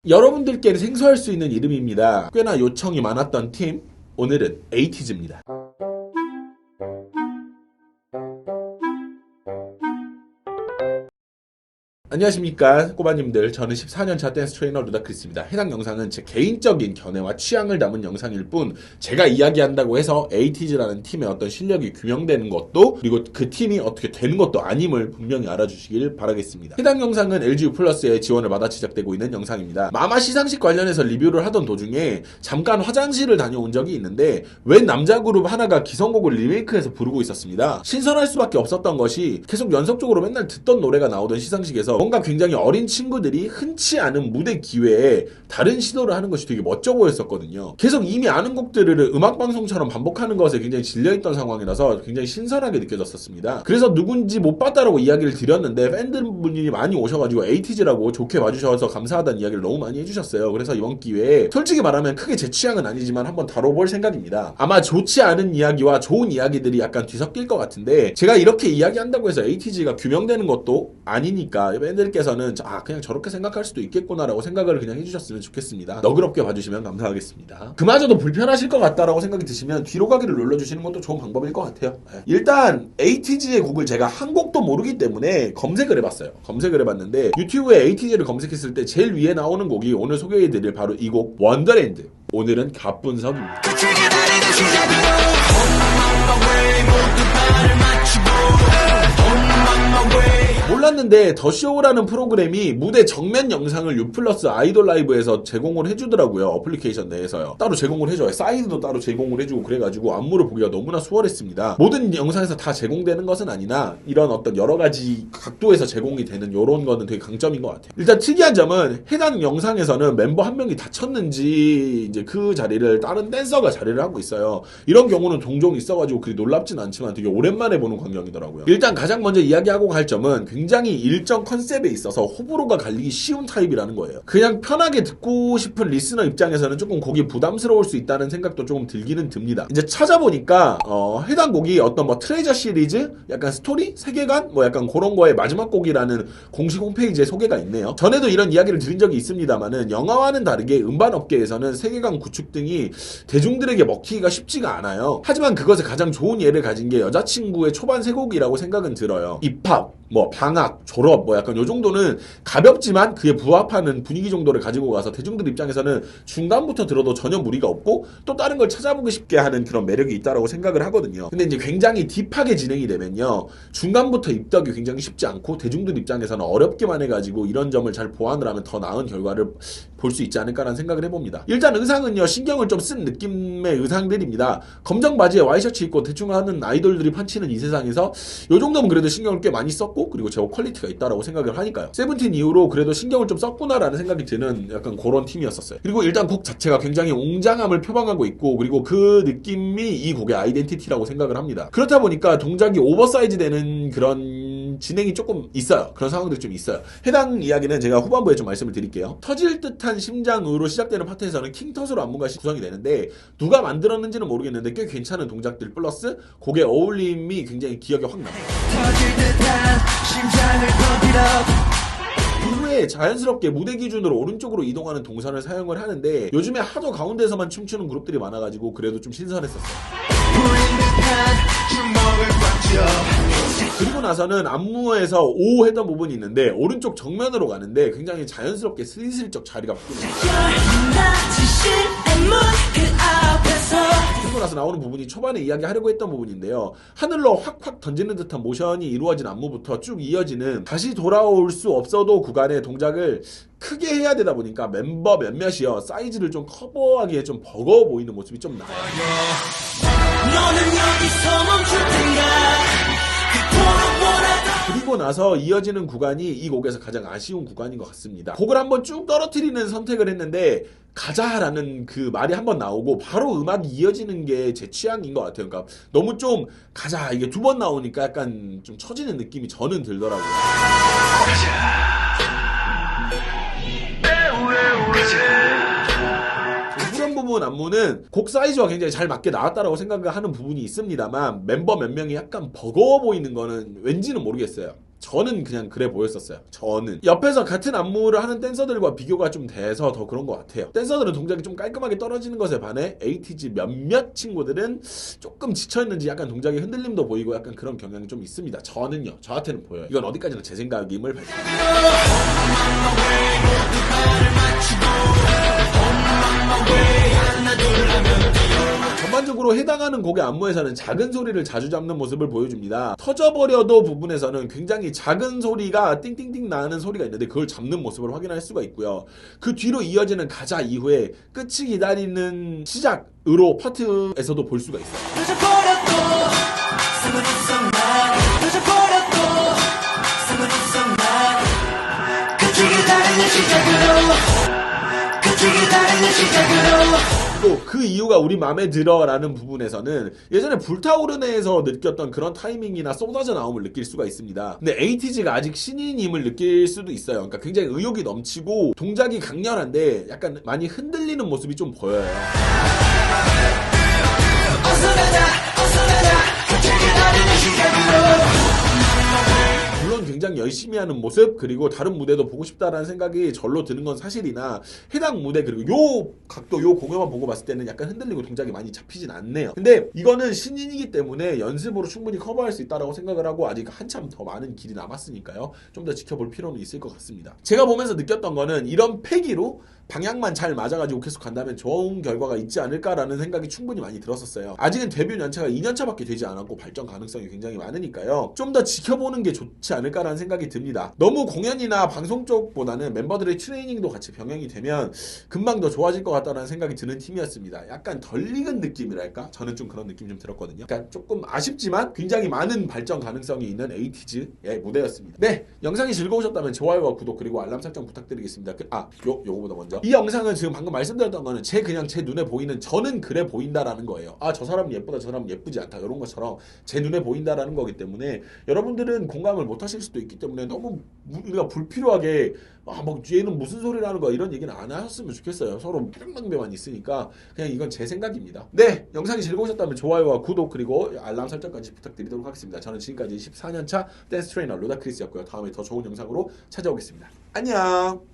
여러분들께 생소할 수 있는 이름입니다. 꽤나 요청이 많았던 팀, 오늘은 에이티즈입니다. 안녕하십니까 꼬바님들, 저는 14년차 댄스 트레이너 루다크리스입니다. 해당 영상은 제 개인적인 견해와 취향을 담은 영상일 뿐, 제가 이야기한다고 해서 에이티즈라는 팀의 어떤 실력이 규명되는 것도, 그리고 그 팀이 어떻게 되는 것도 아님을 분명히 알아주시길 바라겠습니다. 해당 영상은 LGU 플러스의 지원을 받아 제작되고 있는 영상입니다. 마마 시상식 관련해서 리뷰를 하던 도중에 잠깐 화장실을 다녀온 적이 있는데, 웬 남자 그룹 하나가 기성곡을 리메이크해서 부르고 있었습니다. 신선할 수밖에 없었던 것이, 계속 연속적으로 맨날 듣던 노래가 나오던 시상식에서 뭔가 굉장히 어린 친구들이 흔치 않은 무대 기회에 다른 시도를 하는 것이 되게 멋져 보였었거든요. 계속 이미 아는 곡들을 음악방송처럼 반복하는 것에 굉장히 질려있던 상황이라서 굉장히 신선하게 느껴졌었습니다. 그래서 누군지 못 봤다라고 이야기를 드렸는데, 팬들분이 많이 오셔가지고 에이티즈라고 좋게 봐주셔서 감사하다는 이야기를 너무 많이 해주셨어요. 그래서 이번 기회에 솔직히 말하면 크게 제 취향은 아니지만 한번 다뤄볼 생각입니다. 아마 좋지 않은 이야기와 좋은 이야기들이 약간 뒤섞일 것 같은데, 제가 이렇게 이야기한다고 해서 에이티즈가 규명되는 것도 아니니까 팬들께서는 그냥 저렇게 생각할 수도 있겠구나라고 생각을 그냥 해주셨으면 좋겠습니다. 너그럽게 봐주시면 감사하겠습니다. 그마저도 불편하실 것 같다라고 생각이 드시면 뒤로 가기를 눌러주시는 것도 좋은 방법일 것 같아요. 일단 에이티즈의 곡을 제가 한 곡도 모르기 때문에 검색을 해봤어요. 검색을 해봤는데 유튜브에 에이티즈를 검색했을 때 제일 위에 나오는 곡이 오늘 소개해드릴 바로 이 곡 원더랜드. 오늘은 갑분석입니다. 몰랐는데 더쇼라는 프로그램이 무대 정면 영상을 유플러스 아이돌 라이브에서 제공을 해주더라고요. 어플리케이션 내에서요. 따로 제공을 해줘요. 사이드도 따로 제공을 해주고, 그래가지고 안무를 보기가 너무나 수월했습니다. 모든 영상에서 다 제공되는 것은 아니나 이런 어떤 여러가지 각도에서 제공이 되는 이런 거는 되게 강점인 것 같아요. 일단 특이한 점은 해당 영상에서는 멤버 한 명이 다쳤는지 이제 그 자리를 다른 댄서가 자리를 하고 있어요. 이런 경우는 종종 있어가지고 그리 놀랍진 않지만 되게 오랜만에 보는 광경이더라고요. 일단 가장 먼저 이야기하고 갈 점은 굉장히 일정 컨셉에 있어서 호불호가 갈리기 쉬운 타입이라는 거예요. 그냥 편하게 듣고 싶은 리스너 입장에서는 조금 곡이 부담스러울 수 있다는 생각도 조금 들기는 듭니다. 이제 찾아보니까 해당 곡이 어떤 뭐 트레저 시리즈, 약간 스토리, 세계관, 뭐 약간 그런 거의 마지막 곡이라는 공식 홈페이지에 소개가 있네요. 전에도 이런 이야기를 드린 적이 있습니다만은, 영화와는 다르게 음반 업계에서는 세계관 구축 등이 대중들에게 먹히기가 쉽지가 않아요. 하지만 그것의 가장 좋은 예를 가진 게 여자친구의 초반 세 곡이라고 생각은 들어요. 입학, 뭐 방학, 졸업, 뭐 약간 요 정도는 가볍지만 그에 부합하는 분위기 정도를 가지고 가서 대중들 입장에서는 중간부터 들어도 전혀 무리가 없고 또 다른 걸 찾아보고 싶게 하는 그런 매력이 있다라고 생각을 하거든요. 근데 이제 굉장히 딥하게 진행이 되면요, 중간부터 입덕이 굉장히 쉽지 않고 대중들 입장에서는 어렵기만 해가지고 이런 점을 잘 보완을 하면 더 나은 결과를 볼 수 있지 않을까라는 생각을 해봅니다. 일단 의상은요, 신경을 좀 쓴 느낌의 의상들입니다. 검정 바지에 와이셔츠 입고 대충 하는 아이돌들이 판치는 이 세상에서 요 정도면 그래도 신경을 꽤 많이 썼고, 그리고 제법 퀄리티가 있다라고 생각을 하니까요. 세븐틴 이후로 그래도 신경을 좀 썼구나라는 생각이 드는 약간 그런 팀이었었어요. 그리고 일단 곡 자체가 굉장히 웅장함을 표방하고 있고, 그리고 그 느낌이 이 곡의 아이덴티티라고 생각을 합니다. 그렇다 보니까 동작이 오버사이즈 되는 그런 진행이 조금 있어요. 그런 상황들이 좀 있어요. 해당 이야기는 제가 후반부에 좀 말씀을 드릴게요. 터질 듯한 심장으로 시작되는 파트에서는 킹터스로 안무가 구성이 되는데, 누가 만들었는지는 모르겠는데 꽤 괜찮은 동작들 플러스 곡의 어울림이 굉장히 기억에 확 남아요. 이후에 자연스럽게 무대 기준으로 오른쪽으로 이동하는 동선을 사용을 하는데, 요즘에 하도 가운데서만 춤추는 그룹들이 많아가지고 그래도 좀 신선했었어요. 그리고 나서는 안무에서 오 했던 부분이 있는데 오른쪽 정면으로 가는데 굉장히 자연스럽게 슬슬쩍 자리가 바뀌는 그리고 나서 나오는 부분이 초반에 이야기하려고 했던 부분인데요, 하늘로 확확 던지는 듯한 모션이 이루어진 안무부터 쭉 이어지는 다시 돌아올 수 없어도 구간의 동작을 크게 해야 되다 보니까 멤버 몇몇이요, 사이즈를 좀 커버하기에 좀 버거워 보이는 모습이 좀 나요. 그리고 나서 이어지는 구간이 이 곡에서 가장 아쉬운 구간인 것 같습니다. 곡을 한번 쭉 떨어뜨리는 선택을 했는데 가자라는 그 말이 한번 나오고 바로 음악이 이어지는 게 제 취향인 것 같아요. 그러니까 너무 좀 가자 이게 두 번 나오니까 약간 좀 처지는 느낌이 저는 들더라고요. 후렴 부분 안무는 곡 사이즈와 굉장히 잘 맞게 나왔다라고 생각을 하는 부분이 있습니다만, 멤버 몇 명이 약간 버거워 보이는 거는 왠지는 모르겠어요. 저는 그냥 그래 보였었어요. 저는 옆에서 같은 안무를 하는 댄서들과 비교가 좀 돼서 더 그런 것 같아요. 댄서들은 동작이 좀 깔끔하게 떨어지는 것에 반해 에이티즈 몇몇 친구들은 조금 지쳐있는지 약간 동작의 흔들림도 보이고 약간 그런 경향이 좀 있습니다. 저는요, 저한테는 보여요. 이건 어디까지나 제 생각임을 밝힙니다. 전반적으로 해당하는 곡의 안무에서는 작은 소리를 자주 잡는 모습을 보여줍니다. 터져버려도 부분에서는 굉장히 작은 소리가 띵띵띵 나는 소리가 있는데 그걸 잡는 모습을 확인할 수가 있고요. 그 뒤로 이어지는 가자 이후에 끝이 기다리는 시작으로 파트에서도 볼 수가 있어요. 또 그 이유가 우리 맘에 들어 라는 부분에서는 예전에 불타오르네에서 느꼈던 그런 타이밍이나 쏟아져 나옴을 느낄 수가 있습니다. 근데 에이티즈가 아직 신인임을 느낄 수도 있어요. 그러니까 굉장히 의욕이 넘치고 동작이 강렬한데 약간 많이 흔들리는 모습이 좀 보여요. 물론 굉장히 열심히 하는 모습 그리고 다른 무대도 보고 싶다라는 생각이 절로 드는 건 사실이나 해당 무대 그리고 요 각도 요 공연만 보고 봤을 때는 약간 흔들리고 동작이 많이 잡히진 않네요. 근데 이거는 신인이기 때문에 연습으로 충분히 커버할 수 있다고 생각을 하고 아직 한참 더 많은 길이 남았으니까요. 좀 더 지켜볼 필요는 있을 것 같습니다. 제가 보면서 느꼈던 거는 이런 패기로 방향만 잘 맞아가지고 계속 간다면 좋은 결과가 있지 않을까라는 생각이 충분히 많이 들었었어요. 아직은 데뷔 연차가 2년차밖에 되지 않았고 발전 가능성이 굉장히 많으니까요. 좀 더 지켜보는 게 좋지 않을까라는 생각이 듭니다. 너무 공연이나 방송 쪽보다는 멤버들의 트레이닝도 같이 병행이 되면 금방 더 좋아질 것 같다는 생각이 드는 팀이었습니다. 약간 덜 익은 느낌이랄까? 저는 좀 그런 느낌이 좀 들었거든요. 그러니까 조금 아쉽지만 굉장히 많은 발전 가능성이 있는 에이티즈의 무대였습니다. 네, 영상이 즐거우셨다면 좋아요와 구독 그리고 알람 설정 부탁드리겠습니다. 요거보다 먼저 이 영상은 지금 방금 말씀드렸던 거는 그냥 제 눈에 보이는 저는 그래 보인다라는 거예요. 저 사람은 예쁘다, 저 사람은 예쁘지 않다 이런 것처럼 제 눈에 보인다라는 거기 때문에 여러분들은 공감을 못 하실 수도 있기 때문에 너무 우리가 불필요하게 막 얘는 무슨 소리를 하는 거야 이런 얘기는 안 하셨으면 좋겠어요. 서로 낭낭배만 있으니까 그냥 이건 제 생각입니다. 네, 영상이 즐거우셨다면 좋아요와 구독 그리고 알람 설정까지 부탁드리도록 하겠습니다. 저는 지금까지 14년차 댄스 트레이너 루다크리스였고요. 다음에 더 좋은 영상으로 찾아오겠습니다. 안녕.